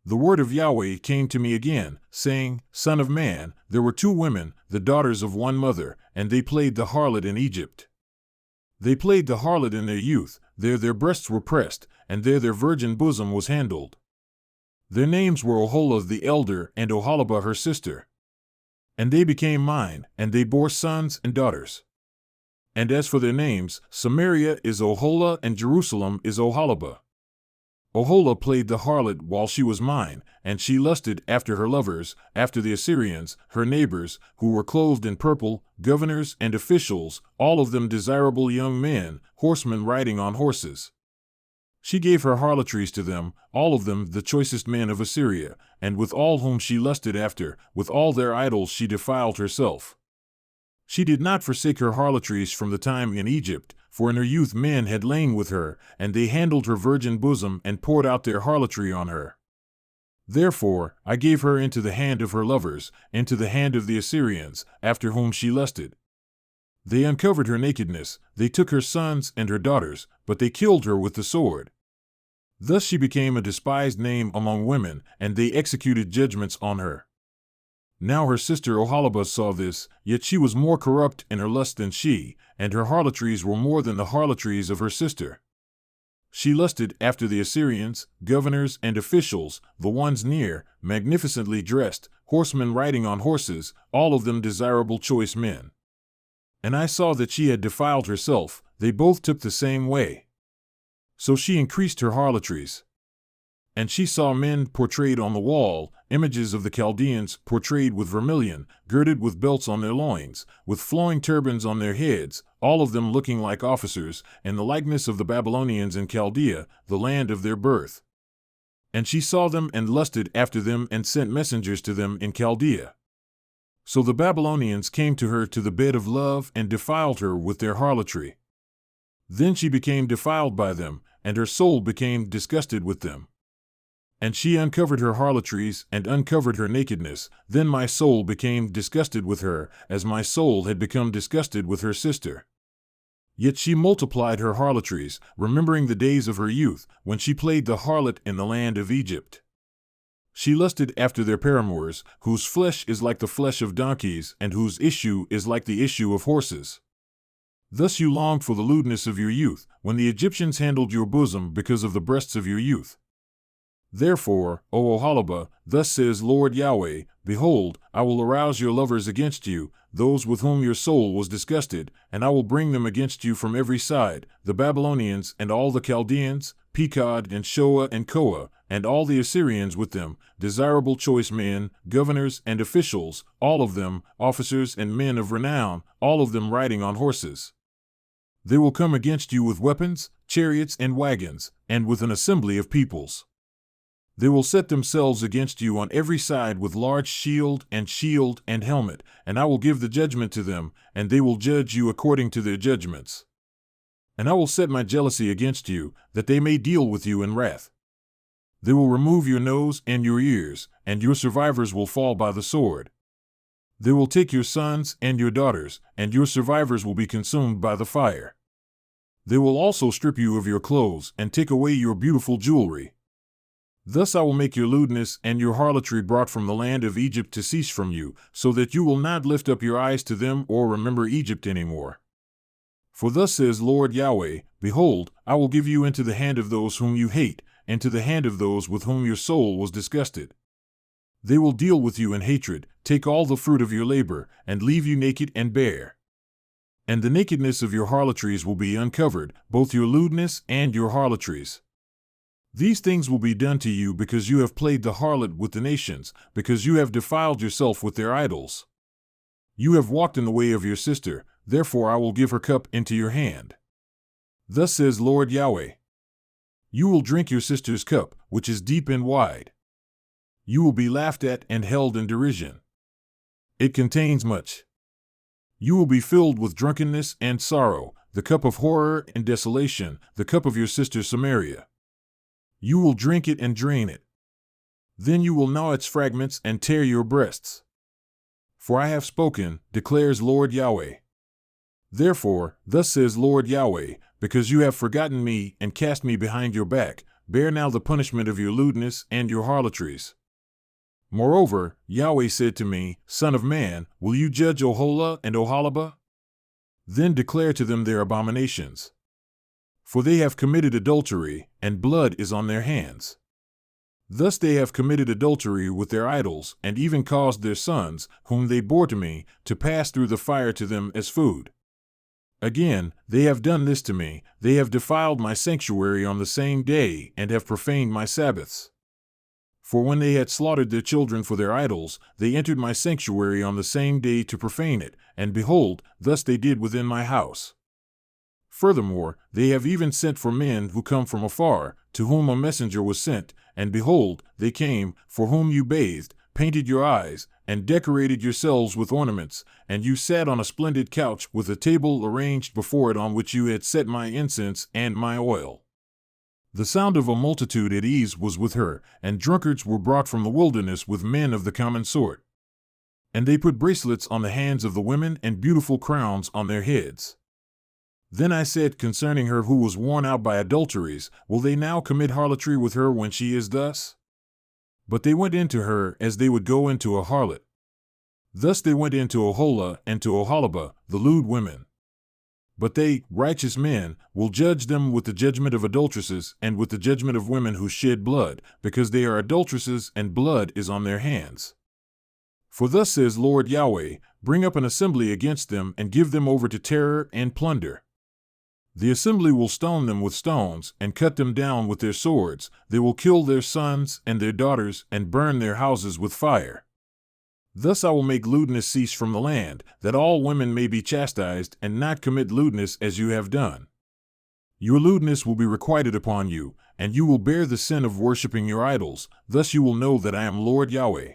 The word of Yahweh came to me again, saying, Son of man, there were two women, the daughters of one mother, and they played the harlot in Egypt. They played the harlot in their youth, there their breasts were pressed, and there their virgin bosom was handled. Their names were Oholah the elder and Oholibah her sister. And they became mine, and they bore sons and daughters. And as for their names, Samaria is Oholah and Jerusalem is Oholibah. Oholah played the harlot while she was mine, and she lusted after her lovers, after the Assyrians, her neighbors, who were clothed in purple, governors and officials, all of them desirable young men, horsemen riding on horses. She gave her harlotries to them, all of them the choicest men of Assyria, and with all whom she lusted after, with all their idols she defiled herself. She did not forsake her harlotries from the time in Egypt, for in her youth men had lain with her, and they handled her virgin bosom and poured out their harlotry on her. Therefore I gave her into the hand of her lovers, into the hand of the Assyrians, after whom she lusted. They uncovered her nakedness, they took her sons and her daughters, but they killed her with the sword. Thus she became a despised name among women, and they executed judgments on her. Now her sister Oholibah saw this, yet she was more corrupt in her lust than she, and her harlotries were more than the harlotries of her sister. She lusted after the Assyrians, governors and officials, the ones near, magnificently dressed, horsemen riding on horses, all of them desirable choice men. And I saw that she had defiled herself, they both took the same way. So she increased her harlotries. And she saw men portrayed on the wall, images of the Chaldeans portrayed with vermilion, girded with belts on their loins, with flowing turbans on their heads, all of them looking like officers, in the likeness of the Babylonians in Chaldea, the land of their birth. And she saw them and lusted after them and sent messengers to them in Chaldea. So the Babylonians came to her to the bed of love and defiled her with their harlotry. Then she became defiled by them, and her soul became disgusted with them. And she uncovered her harlotries and uncovered her nakedness. Then my soul became disgusted with her, as my soul had become disgusted with her sister. Yet she multiplied her harlotries, remembering the days of her youth, when she played the harlot in the land of Egypt. She lusted after their paramours, whose flesh is like the flesh of donkeys, and whose issue is like the issue of horses. Thus you longed for the lewdness of your youth, when the Egyptians handled your bosom because of the breasts of your youth. Therefore, O Oholibah, thus says Lord Yahweh, Behold, I will arouse your lovers against you, those with whom your soul was disgusted, and I will bring them against you from every side, the Babylonians and all the Chaldeans, Pekod and Shoa and Koa, and all the Assyrians with them, desirable choice men, governors and officials, all of them, officers and men of renown, all of them riding on horses. They will come against you with weapons, chariots and wagons, and with an assembly of peoples. They will set themselves against you on every side with large shield and helmet, and I will give the judgment to them, and they will judge you according to their judgments. And I will set my jealousy against you, that they may deal with you in wrath. They will remove your nose and your ears, and your survivors will fall by the sword. They will take your sons and your daughters, and your survivors will be consumed by the fire. They will also strip you of your clothes and take away your beautiful jewelry. Thus I will make your lewdness and your harlotry brought from the land of Egypt to cease from you, so that you will not lift up your eyes to them or remember Egypt any more. For thus says Lord Yahweh, Behold, I will give you into the hand of those whom you hate, and to the hand of those with whom your soul was disgusted. They will deal with you in hatred, take all the fruit of your labor, and leave you naked and bare. And the nakedness of your harlotries will be uncovered, both your lewdness and your harlotries. These things will be done to you because you have played the harlot with the nations, because you have defiled yourself with their idols. You have walked in the way of your sister, therefore I will give her cup into your hand. Thus says Lord Yahweh. You will drink your sister's cup, which is deep and wide. You will be laughed at and held in derision. It contains much. You will be filled with drunkenness and sorrow, the cup of horror and desolation, the cup of your sister Samaria. You will drink it and drain it. Then you will gnaw its fragments and tear your breasts. For I have spoken, declares Lord Yahweh. Therefore, thus says Lord Yahweh, because you have forgotten me and cast me behind your back, bear now the punishment of your lewdness and your harlotries. Moreover, Yahweh said to me, Son of man, will you judge Oholah and Oholibah? Then declare to them their abominations. For they have committed adultery, and blood is on their hands. Thus they have committed adultery with their idols, and even caused their sons, whom they bore to me, to pass through the fire to them as food. Again, they have done this to me, they have defiled my sanctuary on the same day, and have profaned my Sabbaths. For when they had slaughtered their children for their idols, they entered my sanctuary on the same day to profane it, and behold, thus they did within my house. Furthermore, they have even sent for men who come from afar, to whom a messenger was sent, and behold, they came, for whom you bathed, painted your eyes, and decorated yourselves with ornaments, and you sat on a splendid couch with a table arranged before it on which you had set my incense and my oil. The sound of a multitude at ease was with her, and drunkards were brought from the wilderness with men of the common sort. And they put bracelets on the hands of the women and beautiful crowns on their heads. Then I said concerning her who was worn out by adulteries, will they now commit harlotry with her when she is thus? But they went into her as they would go into a harlot. Thus they went into Oholah and to Oholibah, the lewd women. But they, righteous men, will judge them with the judgment of adulteresses and with the judgment of women who shed blood, because they are adulteresses and blood is on their hands. For thus says Lord Yahweh, bring up an assembly against them and give them over to terror and plunder. The assembly will stone them with stones and cut them down with their swords. They will kill their sons and their daughters and burn their houses with fire. Thus I will make lewdness cease from the land, that all women may be chastised and not commit lewdness as you have done. Your lewdness will be requited upon you, and you will bear the sin of worshipping your idols. Thus you will know that I am Lord Yahweh.